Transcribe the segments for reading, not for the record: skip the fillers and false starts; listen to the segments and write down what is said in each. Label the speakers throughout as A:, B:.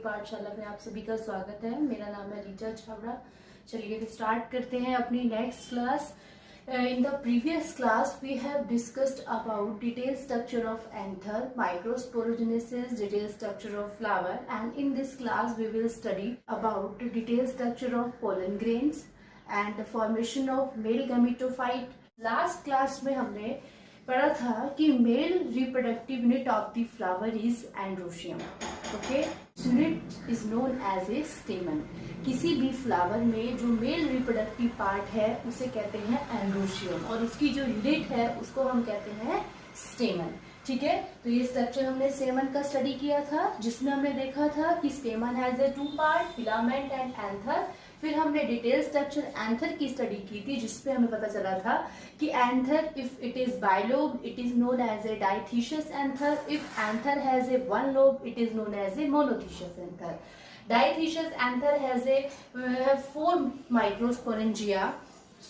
A: पाठशाला में आप सभी का स्वागत है। मेरा नाम है रीचा छाबड़ा। चलिए स्टार्ट करते हैं अपनी next class. In the previous class we have discussed about detailed structure of anther, microsporogenesis, detailed structure of flower, and in this class we will study about the detailed structure of pollen grains and the formation of male gametophyte. Last class में हमने पढ़ा था कि male reproductive unit of the flower is androecium. Okay, unit is known as ए स्टेमन। किसी भी flower में जो male reproductive part है उसे कहते हैं एंड्रोशियम और उसकी जो यूनिट है उसको हम कहते हैं स्टेमन। ठीक है, तो ये स्ट्रक्चर हमने स्टेमन का स्टडी किया था, जिसमें हमने देखा था कि stamen has a two part, filament and anther. फिर हमने डिटेल स्ट्रक्चर एंथर की स्टडी की थी, जिसपे हमें पता चला था कि anther if it is bilobe it is known as a dithecous anther, if anther has a one lobe it is known as a monothecous anther. Dithecous anther has a 4 microsporangia,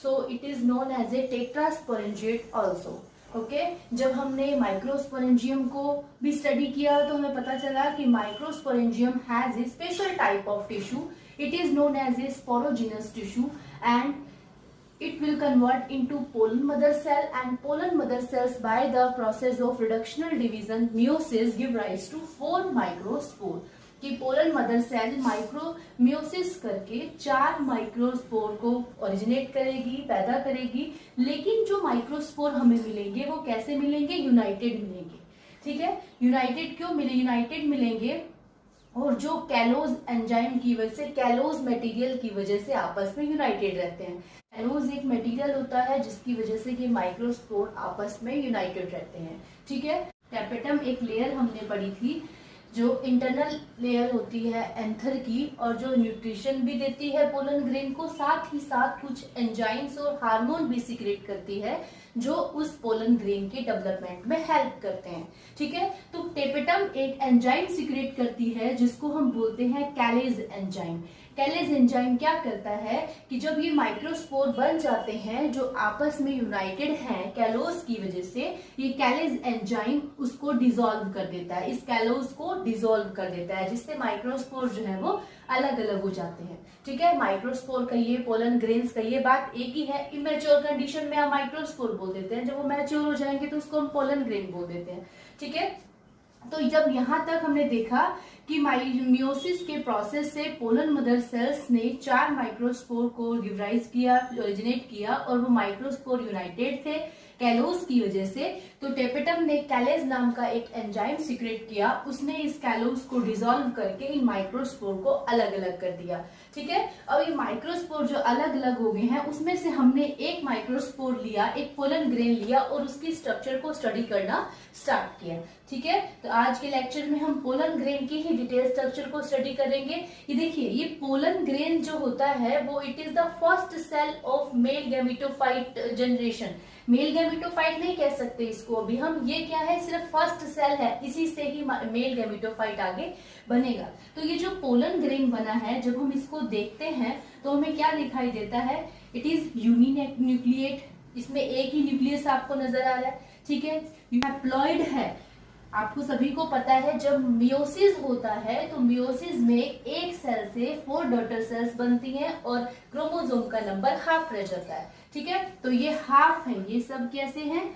A: so it is known as a tetrasporangiate also. Okay, जब हमने microsporangium को भी study किया तो हमें पता चला कि microsporangium has a special type of tissue. It is known as a sporogenous tissue and it will convert into pollen mother cell, and pollen mother cells by the process of reductional division meiosis give rise to 4 microspore. कि pollen mother cell micro meiosis करके 4 microspore को originate करेगी, पैदा करेगी। लेकिन जो microspore हमें मिलेंगे वो कैसे मिलेंगे? यूनाइटेड मिलेंगे। ठीक है, यूनाइटेड क्यों मिले? यूनाइटेड मिलेंगे और जो कैलोज एंजाइम की वजह से, कैलोज मटेरियल की वजह से आपस में यूनाइटेड रहते हैं। कैलोज एक मटेरियल होता है जिसकी वजह से कि माइक्रोस्पोर आपस में यूनाइटेड रहते हैं। ठीक है, टैपेटम एक लेयर हमने पढ़ी थी जो इंटरनल लेयर होती है एंथर की और जो न्यूट्रिशन भी देती है पोलन ग्रेन को, साथ ही साथ कुछ एंजाइम्स और हार्मोन भी सीक्रेट करती है जो उस पोलन ग्रेन के डेवलपमेंट में हेल्प करते हैं। ठीक है, तो टेपेटम एक एंजाइम सीक्रेट करती है जिसको हम बोलते हैं कैलेज एंजाइम। कैलेज एंजाइम क्या करता है कि जब ये माइक्रोस्पोर बन जाते हैं जो आपस में यूनाइटेड हैं कैलोज की वजह से, ये कैलेज एंजाइम उसको डिसॉल्व कर देता है, इस कैलोज को डिसॉल्व कर देता है, जिससे माइक्रोस्पोर जो है वो अलग अलग हो जाते हैं। ठीक है, माइक्रोस्पोर कहिए, पोलन ग्रेन्स कहिए, बात एक ही है। इमेच्योर कंडीशन में हम माइक्रोस्पोर बोल देते हैं, जब वो मैच्योर हो जाएंगे तो उसको हम पोलन ग्रेन बोल देते हैं। ठीक है, तो जब यहाँ तक हमने देखा कि मियोसिस के प्रोसेस से पोलन मदर सेल्स ने 4 माइक्रोस्पोर को गिव राइज किया, ओरिजिनेट किया, और वो माइक्रोस्पोर यूनाइटेड थे कैलोज की वजह से। तो टेपेटम ने कैलेज नाम का एक एंजाइम सीक्रेट किया, उसने इस कैलोज को डिसॉल्व करके इन माइक्रोस्पोर को अलग अलग कर दिया। ठीक है, अब ये माइक्रोस्पोर जो अलग अलग हो गए हैं उसमें से हमने एक माइक्रोस्पोर लिया, एक पोलन ग्रेन लिया और उसकी स्ट्रक्चर को स्टडी करना स्टार्ट किया। ठीक है, तो आज के लेक्चर में हम पोलन ग्रेन की ही डिटेल स्ट्रक्चर को स्टडी करेंगे। ये देखिए, ये पोलन ग्रेन जो होता है वो it is the first cell of male gametophyte generation. Male gametophyte नहीं कह सकते इसको अभी हम, ये क्या है, सिर्फ फर्स्ट सेल है, इसी से ही मेल गैमेटोफाइट आगे बनेगा। तो ये जो पोलन ग्रेन बना है, जब हम इसको देखते हैं तो हमें क्या दिखाई देता है? इट इज यूनिन्यूक्लिएट, इसमें एक ही न्यूक्लियस आपको नजर आ रहा है। ठीक है, हैप्लॉइड है। आपको सभी को पता है जब मियोसिस होता है तो मियोसिस में एक सेल से 4 डॉटर सेल्स बनती हैं और क्रोमोसोम का नंबर हाफ रह जाता है। ठीक है, तो ये हाफ है, ये सब कैसे हैं?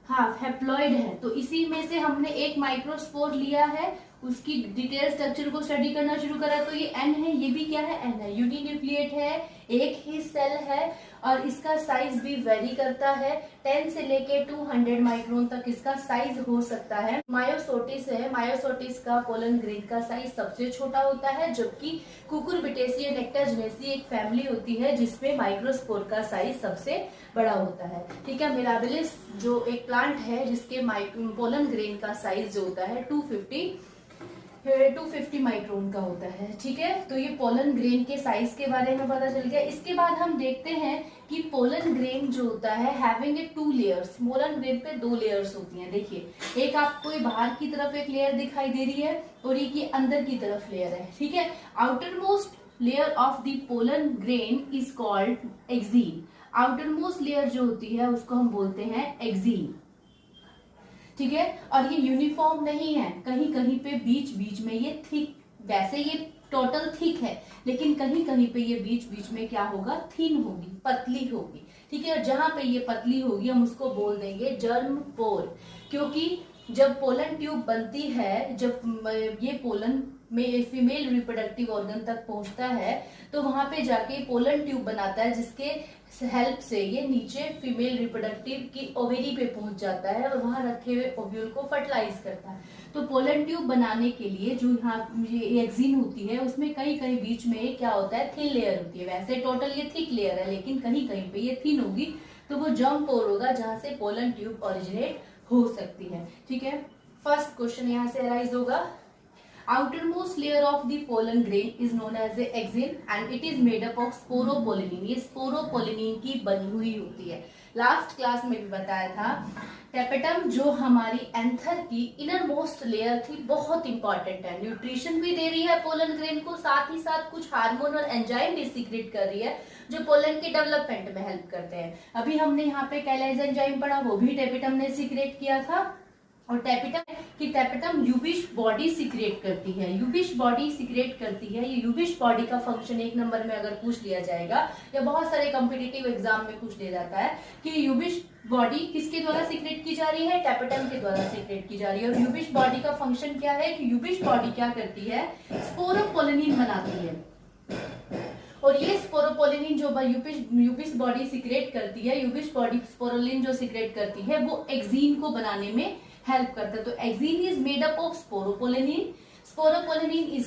A: हाफ हैप्लॉइड है। तो इसी में से हमने एक माइक्रोस्पोर लिया है, उसकी डिटेल स्ट्रक्चर को स्टडी करना शुरू करा। तो ये एन है, ये भी क्या है? एन है, यूनिन्यूक्लिएट है, एक ही सेल है और इसका साइज भी वेरी करता है। 10 से लेके 200 माइक्रोन तक इसका साइज हो सकता है। मायोसोटिस है, मायोसोटिस का पोलन ग्रेन का साइज सबसे छोटा होता है, जबकि कुकुरबिटेसी या नेक्टाजेनेसी एक फैमिली होती है जिसमें माइक्रोस्पोर का साइज सबसे बड़ा होता है। ठीक है, मिराबिलिस जो एक प्लांट है जिसके पोलन ग्रेन का साइज जो होता है 250 माइक्रोन का होता है। ठीक है, तो ये पोलन ग्रेन के साइज के बारे में पता चल गया। इसके बाद हम देखते हैं कि पोलन ग्रेन जो होता है having a 2 layers, pollen grain पे 2 लेयर्स होती हैं। देखिए, एक आपको बाहर की तरफ एक लेयर दिखाई दे रही है और एक ये अंदर की तरफ लेयर है। ठीक है, outer most layer of the pollen grain is called एक्सीन। Outer most layer जो होती है उसको हम बोलते हैं एक्सीन। ठीक है, और ये यूनिफॉर्म नहीं है, कहीं कहीं पे बीच बीच में ये थिक, वैसे ये टोटल थिक है, लेकिन कहीं कहीं पे ये बीच बीच में क्या होगा, थिन होगी, पतली होगी। ठीक है, जहां पे ये पतली होगी हम उसको बोल देंगे जर्म पोर, क्योंकि जब पोलन ट्यूब बनती है, जब ये पोलन में फीमेल रिप्रोडक्टिव ऑर्गन तक पहुंचता है, तो वहां पे जाके पोलन ट्यूब बनाता है, जिसके हेल्प से ये नीचे फीमेल रिप्रोडक्टिव की ओवेरी पे पहुंच जाता है और वहां रखे हुए ओव्यूल को फर्टिलाइज करता है। तो पोलन ट्यूब बनाने के लिए जो यहाँ ये एक्सिन होती है, उसमें कहीं कहीं बीच में क्या होता है, थिन लेयर होती है। वैसे टोटल ये थिक लेयर है, लेकिन कहीं कहीं पे ये थिन होगी, तो वो जर्म पोर होगा, जहां से पोलन ट्यूब ओरिजिनेट हो सकती है। ठीक है, फर्स्ट क्वेश्चन यहाँ से अराइज होगा, outermost layer of the pollen grain is known as the axin and it is made up of sporopollenin। ये sporopollenin की बनी हुई होती है। लास्ट क्लास में भी बताया था, टेपेटम जो हमारी एंथर की इनर मोस्ट लेयर थी, बहुत इंपॉर्टेंट है, न्यूट्रिशन भी दे रही है पोलन ग्रेन को, साथ ही साथ कुछ हार्मोन और एंजाइम भी सीक्रेट कर रही है जो पोलन के डेवलपमेंट में हेल्प करते हैं। अभी हमने यहाँ पे कैलाइज एंजाइम पढ़ा, वो भी टेपेटम ने सीक्रेट किया था। और टेपेटम यूबिश बॉडी सीक्रेट करती है, यूबिश बॉडी सीक्रेट करती है। ये यूबिश बॉडी का फंक्शन एक नंबर में अगर पूछ लिया जाएगा, या बहुत सारे कॉम्पिटिटिव एग्जाम में पूछ लिया जाता है कि यूबिश बॉडी किसके द्वारा सीक्रेट की जा रही है, टेपेटम के द्वारा सीक्रेट की जा रही है। और यूबिश बॉडी का फंक्शन क्या है कि यूबिश बॉडी क्या करती है, स्पोरोपोलिनिन बनाती है। और ये स्पोरोपोलिनिन जो यूबिश बॉडी सीक्रेट करती है, यूबिश बॉडी स्पोरोलिन जो सीक्रेट करती है, वो एक्सिन को बनाने में हेल्प करता है। तो exine is made up of sporopollenin, sporopollenin is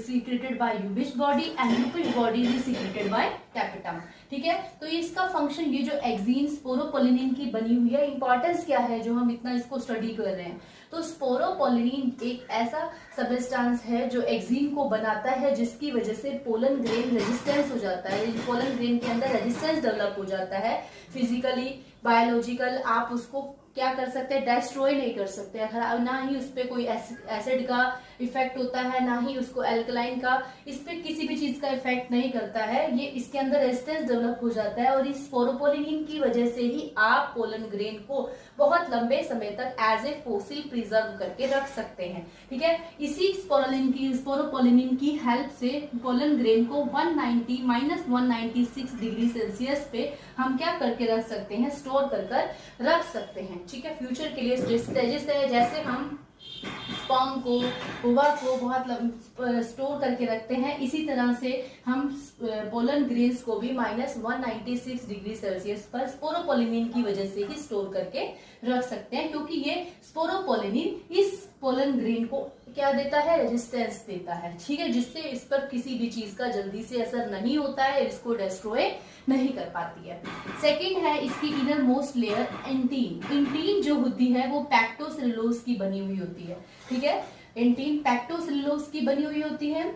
A: secreted by Ubisch body and Ubisch body is secreted by tapetum. ठीक है, तो इसका फंक्शन, ये जो एक्सिन स्पोरोपोलिनिन की बनी हुई है, इंपॉर्टेंस क्या है जो हम इतना इसको स्टडी कर रहे हैं, तो स्पोरोपोलिनिन एक ऐसा सब्सटेंस है जो एक्सिन को बनाता है, जिसकी वजह से पोलन ग्रेन रेजिस्टेंस हो जाता है, पोलन ग्रेन के अंदर रेजिस्टेंस डेवलप हो जाता है। फिजिकली, बायोलॉजिकल आप उसको क्या कर सकते हैं, डेस्ट्रॉय नहीं कर सकते, ना ही उस पर कोई एसिड का इफेक्ट होता है, ना ही उसको एल्कलाइन का, इस पे किसी भी चीज का इफेक्ट नहीं करता है। ये इसके अंदर रेजिस्टेंस डेवलप हो जाता है, और इस स्पोरोपोलिनिन की वजह से ही आप पोलन ग्रेन को बहुत लंबे समय तक एज ए फॉसिल प्रिजर्व करके रख सकते हैं। ठीक है, इसी स्पोरोपोलिनिन की हेल्प से पोलन ग्रेन को 196 डिग्री सेल्सियस पे हम क्या करके रख सकते हैं, स्टोर कर रख सकते हैं। ठीक है, फ्यूचर के लिए जैसे हम स्पर्म को, ओवा को बहुत स्टोर करके रखते हैं, इसी तरह से हम पोलन ग्रेन्स को भी -196 डिग्री सेल्सियस पर स्पोरोपोलिनिन की वजह से ही स्टोर करके रख सकते हैं, क्योंकि ये स्पोरोपोलिनिन इस पोलन ग्रेन को क्या देता है, रेजिस्टेंस देता है। ठीक है, जिससे इस पर किसी भी चीज का जल्दी से असर नहीं होता है, इसको डिस्ट्रॉय नहीं कर पाती है। सेकंड है इसकी इनर मोस्ट लेयर एंटीन। एंटीन जो होती है वो पैक्टोसेलुलोज की बनी हुई होती है। ठीक है, एंटीन पैक्टोसेलुलोज की बनी हुई होती है।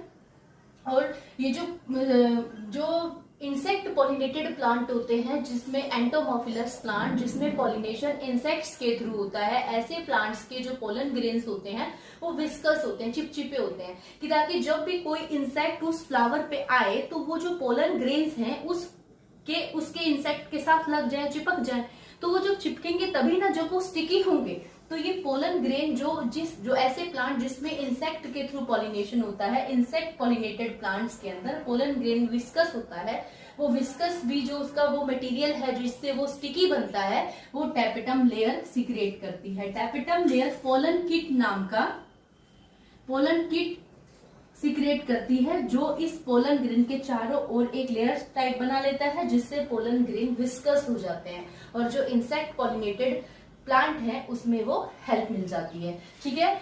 A: और ये जो इंसेक्ट पॉलिनेटेड प्लांट होते हैं, जिसमें एंटोमोफिलस प्लांट, जिसमें पॉलिनेशन इंसेक्ट्स के थ्रू होता है, ऐसे प्लांट्स के जो पोलन ग्रेन्स होते हैं वो विस्कस होते हैं, चिपचिपे होते हैं, कि ताकि जब भी कोई इंसेक्ट उस फ्लावर पे आए तो वो जो पोलन ग्रेन्स हैं उसके इंसेक्ट के साथ लग जाए, चिपक जाए। तो वो जब चिपकेंगे तभी ना जब वो स्टिकी होंगे। तो ये पोलन ग्रेन जो ऐसे प्लांट जिसमें इंसेक्ट के थ्रू पॉलिनेशन होता है, इंसेक्ट पॉलिनेटेड प्लांट्स के अंदर पोलन ग्रेन विस्कस होता है। वो विस्कस भी जो उसका वो मटेरियल है जिससे वो स्टिकी बनता है, वो टेपेटम लेयर सीक्रेट करती है। टेपेटम लेयर पोलन किट नाम का पोलन किट सीक्रेट करती है, जो इस पोलन ग्रेन के चारों ओर एक लेयर टाइप बना लेता है, जिससे पोलन ग्रेन विस्कस हो जाते हैं, और जो इंसेक्ट पॉलिनेटेड प्लांट है उसमें वो हेल्प मिल जाती है। ठीक है,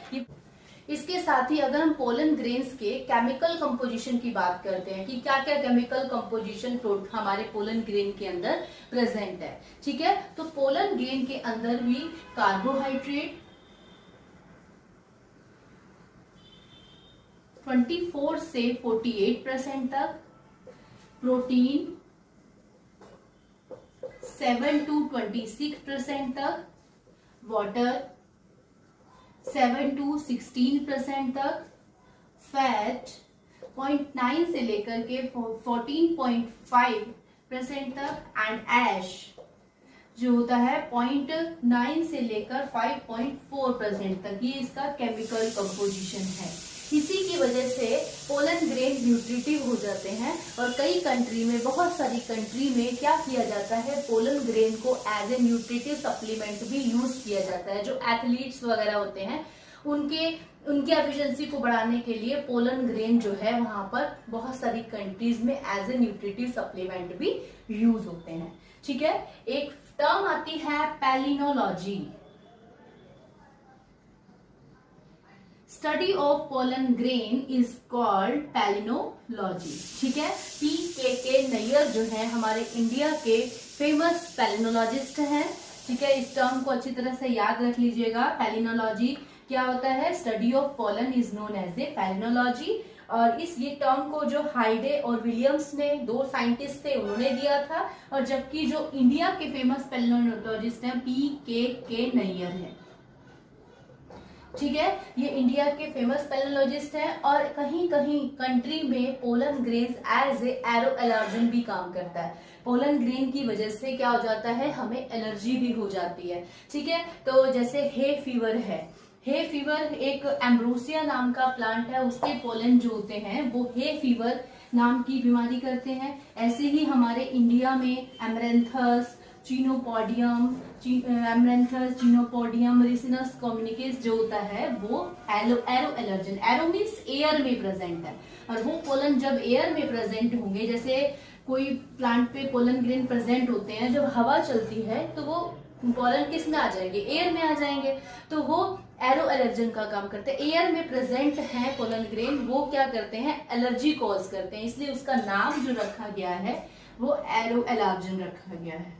A: इसके साथ ही अगर हम पोलन ग्रेन्स के केमिकल कंपोजिशन की बात करते हैं कि क्या क्या केमिकल कंपोजिशन हमारे पोलन ग्रेन के अंदर प्रेजेंट है। ठीक है, तो पोलन ग्रेन के अंदर भी कार्बोहाइड्रेट 24 से 48% तक, प्रोटीन 7 to 26% तक, वाटर 7 to 16% तक, फैट 0.9 से लेकर के 14.5% तक, एंड ऐश जो होता है 0.9 से लेकर 5.4% तक। ये इसका केमिकल कंपोजिशन है। इसी की वजह से पोलन ग्रेन न्यूट्रिटिव हो जाते हैं। और कई कंट्री में, बहुत सारी कंट्री में क्या किया जाता है, पोलन ग्रेन को एज ए न्यूट्रिटिव सप्लीमेंट भी यूज किया जाता है। जो एथलीट्स वगैरह होते हैं उनकी एफिशिएंसी को बढ़ाने के लिए पोलन ग्रेन जो है वहां पर बहुत सारी कंट्रीज में एज ए न्यूट्रिटिव सप्लीमेंट भी यूज होते हैं। ठीक है, एक टर्म आती है palynology. Study of pollen grain is called palynology. ठीक है, PKK नैयर जो है हमारे इंडिया के फेमस पैलिनोलॉजिस्ट हैं। ठीक है, इस टर्म को अच्छी तरह से याद रख लीजिएगा। पैलिनोलॉजी क्या होता है? Study of pollen is known as A palynology. और इस ये टर्म को जो हाइडे और विलियम्स ने, दो साइंटिस्ट थे, उन्होंने दिया था। और जबकि जो इंडिया के फेमस पैलिनोलॉजिस्ट हैं PKK नैयर है। ठीक है, ये इंडिया के फेमस पैलिनोलॉजिस्ट हैं। और कहीं कहीं कंट्री में pollen grains as a arrow allergen भी काम करता है। पोलन ग्रेन की वजह से क्या हो जाता है, हमें एलर्जी भी हो जाती है। ठीक है, तो जैसे हे फीवर है, हे फीवर एक एम्ब्रोसिया नाम का प्लांट है, उसके पोलन जो होते हैं वो हे फीवर नाम की बीमारी करते हैं। ऐसे ही हमारे इंडिया में एमरेंथस, चीनोपोडियम, रिसिनस कम्युनिकेस जो होता है वो arrow allergen, arrow means air में प्रेजेंट है। और वो पोलन जब एयर में प्रेजेंट होंगे, जैसे कोई प्लांट पे पोलन ग्रेन प्रेजेंट होते हैं, जब हवा चलती है तो वो पोलन किस में आ जाएंगे, एयर में आ जाएंगे। तो वो एरो एलर्जन का काम करते हैं। एयर में प्रेजेंट है पोलन ग्रेन, वो क्या करते हैं, एलर्जी कॉज करते हैं। इसलिए उसका नाम जो रखा गया है वो एरो एलर्जन रखा गया है।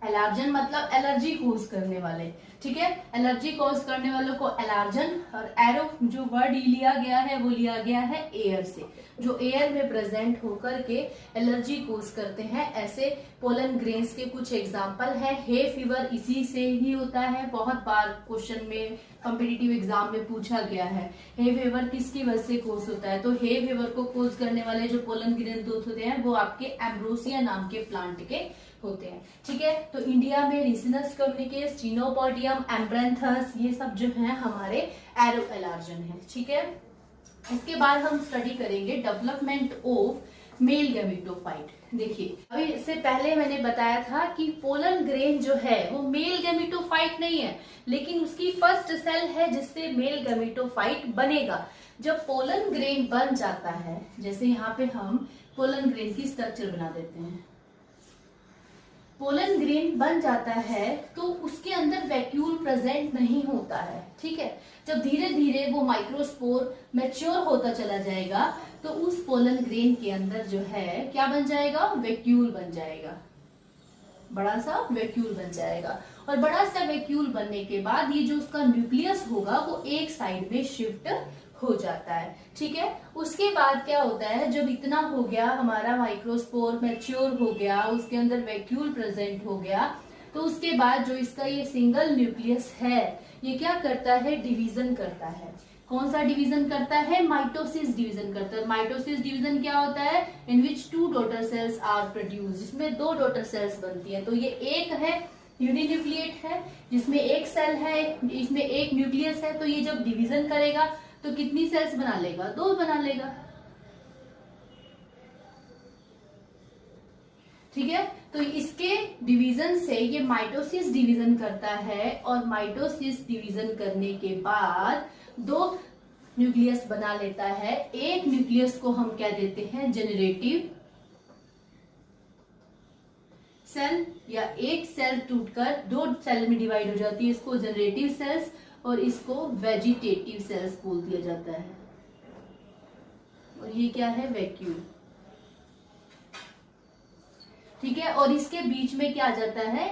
A: एलर्जन मतलब एलर्जी कॉज करने वाले। ठीक है, एलर्जी कॉज करने वालों को एलर्जन। और एरो जो वर्ड लिया गया है वो लिया गया है एयर से, जो एयर में प्रेजेंट होकर के एलर्जी कॉज करते हैं। ऐसे पोलन ग्रेन्स के कुछ एग्जांपल है। हे फीवर इसी से ही होता है, बहुत बार क्वेश्चन में कॉम्पिटिटिव एग्जाम में पूछा गया है हे फीवर किसकी वजह से कॉज होता है। तो हे फीवर को कॉज करने वाले जो पोलन ग्रेन होते हैं वो आपके एम्ब्रोसिया नाम के प्लांट के होते हैं। ठीक है, तो इंडिया में रिसिनस कम्युनिकेस, चीनोपोडियम, एम्ब्रेंथस, ये सब जो है हमारे एरो एलर्जन है। ठीक है, इसके बाद हम स्टडी करेंगे डेवलपमेंट ऑफ मेल गैमेटोफाइट। देखिए, अभी इससे पहले मैंने बताया था कि पोलन ग्रेन जो है वो मेल गैमेटोफाइट नहीं है, लेकिन उसकी फर्स्ट सेल है जिससे मेल गैमेटोफाइट बनेगा। जब पोलन ग्रेन बन जाता है, जैसे यहाँ पे हम पोलन ग्रेन की स्ट्रक्चर बना देते हैं, पोलन ग्रेन बन जाता है तो उसके अंदर वैक्यूल प्रेजेंट नहीं होता है। ठीक है, जब धीरे धीरे वो माइक्रोस्पोर मैच्योर होता चला जाएगा तो उस पोलन ग्रेन के अंदर जो है क्या बन जाएगा, वैक्यूल बन जाएगा, बड़ा सा वैक्यूल बन जाएगा। और बड़ा सा वैक्यूल बनने के बाद ये जो उसका न्यूक्लियस होगा वो एक साइड में शिफ्ट हो जाता है। ठीक है, उसके बाद क्या होता है, जब इतना हो गया, हमारा माइक्रोस्पोर मैच्योर हो गया, उसके अंदर वैक्यूल प्रेजेंट हो गया, तो उसके बाद जो इसका ये सिंगल न्यूक्लियस है ये क्या करता है, डिवीजन करता है। कौन सा डिवीजन करता है, माइटोसिस डिवीजन करता है। माइटोसिस डिवीजन क्या होता है, इन विच 2 डॉटर सेल्स आर प्रोड्यूस, जिसमें 2 डॉटर सेल्स बनती है। तो ये एक है यूनिन्यूक्लिएट है जिसमें एक सेल है, इसमें एक न्यूक्लियस है। तो ये जब डिवीजन करेगा तो कितनी सेल्स बना लेगा, 2 बना लेगा। ठीक है, तो इसके डिवीजन से ये माइटोसिस डिवीजन करता है और माइटोसिस डिवीजन करने के बाद 2 न्यूक्लियस बना लेता है। एक न्यूक्लियस को हम क्या देते हैं, जनरेटिव सेल, या एक सेल टूटकर 2 सेल में डिवाइड हो जाती है, इसको जनरेटिव सेल्स और इसको वेजिटेटिव सेल्स बोल दिया जाता है। और ये क्या है, वैक्यूल। ठीक है, और इसके बीच में क्या आ जाता है,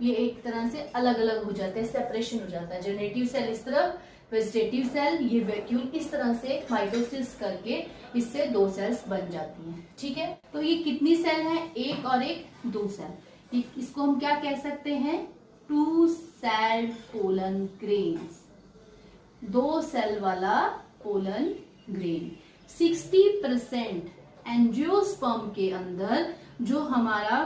A: ये एक तरह से अलग अलग हो जाते हैं, सेपरेशन हो जाता है। जनरेटिव सेल इस तरफ, वेजिटेटिव सेल, ये वैक्यूल, इस तरह से माइटोसिस करके इससे 2 सेल्स बन जाती हैं। ठीक है, तो ये कितनी सेल है, एक और एक 2 सेल। इसको हम क्या कह सकते हैं, 2 सेल पोलन ग्रेन्स, 2 सेल वाला पोलन ग्रेन। 60% एंजियोस्पर्म के अंदर जो हमारा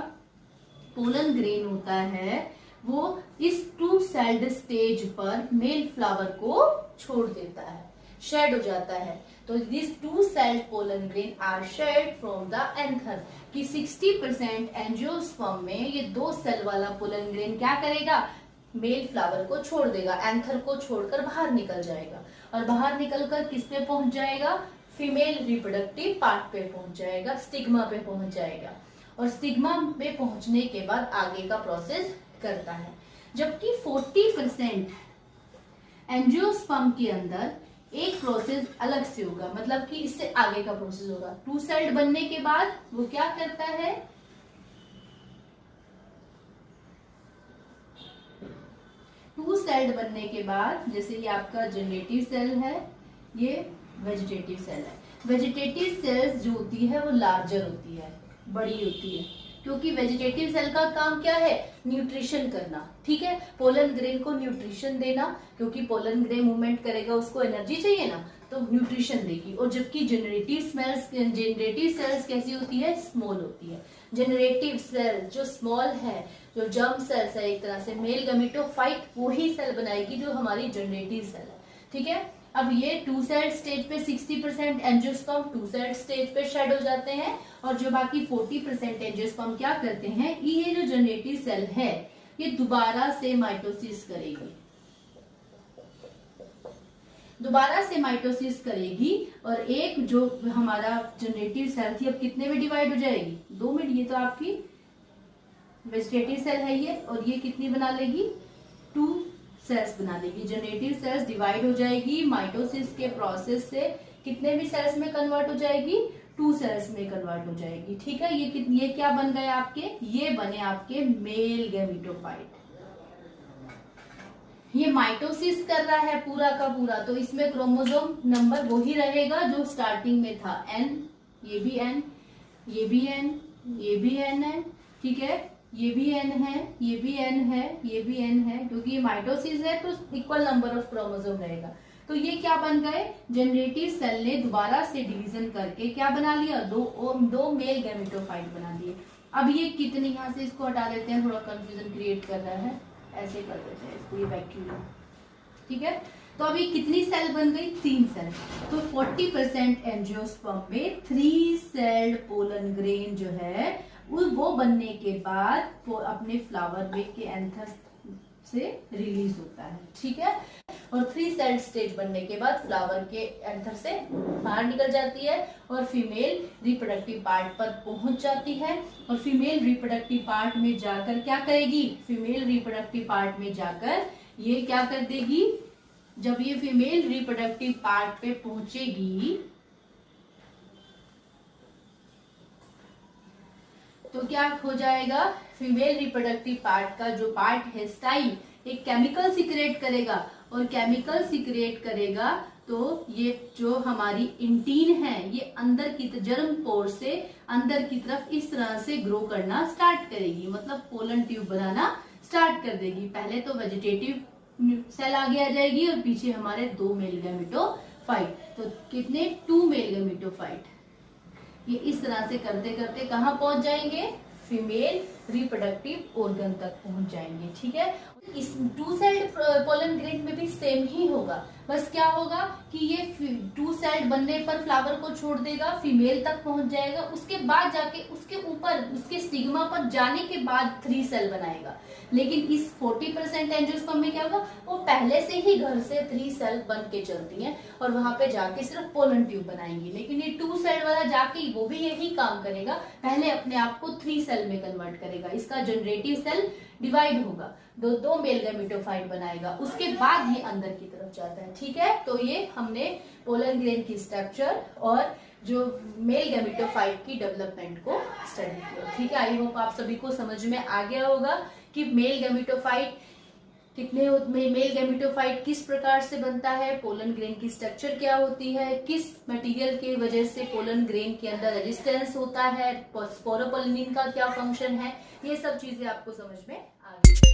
A: पोलन ग्रेन होता है वो इस टू सेल्ड स्टेज पर मेल फ्लावर को छोड़ देता है, शेड हो जाता है। तो this two celled pollen grain are shade from the anther, कि 60% एंजियोस्पर्म में ये 2 सेल वाला पोलन ग्रेन क्या करेगा, मेल फ्लावर को छोड़ देगा, एंथर को छोड़कर बाहर निकल जाएगा, और बाहर निकलकर किस पे पहुंच जाएगा, फीमेल रिप्रोडक्टिव पार्ट पे पहुंच जाएगा, स्टिग्मा पे पहुंच जाएगा, और स्टिग्मा पे पहुंचने के बाद आगे का प्रोसेस करता है। जबकि 40% एंजियोस्पर्म के अंदर एक प्रोसेस अलग से होगा, मतलब कि इससे आगे का प्रोसेस होगा। टू सेल्ड बनने के बाद वो क्या करता है, टू सेल्ड बनने के बाद, जैसे ये आपका जनरेटिव सेल है, ये वेजिटेटिव सेल है। वेजिटेटिव सेल्स जो होती है वो लार्जर होती है, बड़ी होती है, क्योंकि वेजिटेटिव सेल का काम क्या है, न्यूट्रिशन करना, ठीक है, पोलन ग्रेन को न्यूट्रिशन देना, क्योंकि पोलन ग्रेन मूवमेंट करेगा, उसको एनर्जी चाहिए ना, तो न्यूट्रिशन देगी। और जबकि जनरेटिव सेल्स कैसी होती है, स्मॉल होती है। जनरेटिव सेल जो स्मॉल है, जो जर्म सेल्स है, एक तरह से मेल गैमेटोफाइट वही सेल बनाएगी जो हमारी जनरेटिव सेल है, ठीक है। अब ये टू सेल्ड स्टेज पे 60% एंजियोस्पर्म टू सेल्ड स्टेज पे शेड हो जाते हैं, और जो बाकी 40% एंजियोस्पर्म क्या करते हैं, ये जो जनरेटिव सेल है ये दोबारा से माइटोसिस करेगी, दोबारा से माइटोसिस करेगी, और एक जो हमारा जनरेटिव सेल थी अब कितने में डिवाइड हो जाएगी, 2 में। ये तो आपकी वेजिटेटिव सेल है ये, और ये कितनी बना लेगी, 2 सेल्स बना लेगी। जनरेटिव सेल्स डिवाइड हो जाएगी, माइटोसिस के प्रोसेस से कितने भी सेल्स में कन्वर्ट हो जाएगी, 2 सेल्स में कन्वर्ट हो जाएगी, ठीक है। ये क्या बन गए आपके, ये बने आपके मेल गैमेटोफाइट। ये माइटोसिस कर रहा है पूरा का पूरा, तो इसमें क्रोमोसोम नंबर वही रहेगा जो स्टार्टिंग में था, N, ये भी N, ये भी N, ये भी N है, ठीक है, ये भी N है, ये भी N है, ये भी N है, क्योंकि ये माइटोसिस है तो इक्वल नंबर ऑफ क्रोमोसोम रहेगा। तो ये क्या बन गए, जनरेटिव सेल ने दोबारा से डिवीजन करके क्या बना लिया, दो मेल गैमेटोफाइट बना दिए। अब ये कितने, यहाँ से इसको हटा देते हैं, थोड़ा कंफ्यूजन क्रिएट कर रहा है, ऐसे कर देते हैं इसको, ये वैक्यूम, ठीक है। तो अभी कितनी सेल बन गई, 3 सेल। तो 40% एंजियोस्पर्म में 3 सेल्ड पोलन ग्रेन जो है वो बनने के बाद वो अपने फ्लावर बेग के एंथर से रिलीज होता है, ठीक है। और 3 सेल्ड स्टेज बनने के बाद फ्लावर के एंथर से बाहर निकल जाती है और फीमेल रिप्रोडक्टिव पार्ट पर पहुंच जाती है। और फीमेल रिप्रोडक्टिव पार्ट में जाकर क्या करेगी, फीमेल रिप्रोडक्टिव पार्ट में जाकर ये क्या कर देगी, जब ये फीमेल रिप्रोडक्टिव पार्ट पे पहुंचेगी तो क्या हो जाएगा, फीमेल रिप्रोडक्टिव पार्ट का जो पार्ट है स्टाइल, एक केमिकल सिक्रेट करेगा, और केमिकल सिक्रेट करेगा तो ये जो हमारी इंटीन है ये अंदर की जर्म पोर से अंदर की तरफ इस तरह से ग्रो करना स्टार्ट करेगी, मतलब पोलन ट्यूब बनाना स्टार्ट कर देगी। पहले तो वेजिटेटिव सेल आगे आ जाएगी और पीछे हमारे 2 मेल गैमेटोफाइट, तो कितने, 2 मेल गैमेटोफाइट। ये इस तरह से करते करते कहाँ पहुंच जाएंगे, फीमेल रिप्रोडक्टिव ऑर्गन तक पहुंच जाएंगे, ठीक है। इस 2 सेल्ड पोलन ग्रेन में भी सेम ही होगा, बस क्या होगा कि ये 2 सेल्ड बनने पर फ्लावर को छोड़ देगा, फीमेल तक पहुंच जाएगा, उसके बाद जाके उसके ऊपर उसके स्टिग्मा पर जाने के बाद 3 सेल बनाएगा। लेकिन इस 40% एंजियोस्पर्म में क्या होगा, वो पहले से ही घर से 3 सेल बन के चलती हैं और वहां पे जाके सिर्फ पोलन ट्यूब बनाएंगी। लेकिन ये 2 सेल वाला जाके वो भी यही काम करेगा, पहले अपने आप को 3 सेल में कन्वर्ट करेगा। इसका जनरेटिव सेल डिवाइड होगा, दो मेल गैमेटोफाइट बनाएगा, उसके बाद ये अंदर की तरफ जाता है, ठीक है। तो ये हमने पोलन ग्रेन की स्ट्रक्चर और जो मेल गैमेटोफाइट की डेवलपमेंट को स्टडी किया, ठीक है। आई होप आप सभी को समझ में आ गया होगा कि मेल गैमेटोफाइट मेल गैमेटोफाइट किस प्रकार से बनता है, पोलन ग्रेन की स्ट्रक्चर क्या होती है, किस मटेरियल की वजह से पोलन ग्रेन के अंदर रेजिस्टेंस होता है, स्पोरोपोलिन का क्या फंक्शन है, ये सब चीजें आपको समझ में आ गई।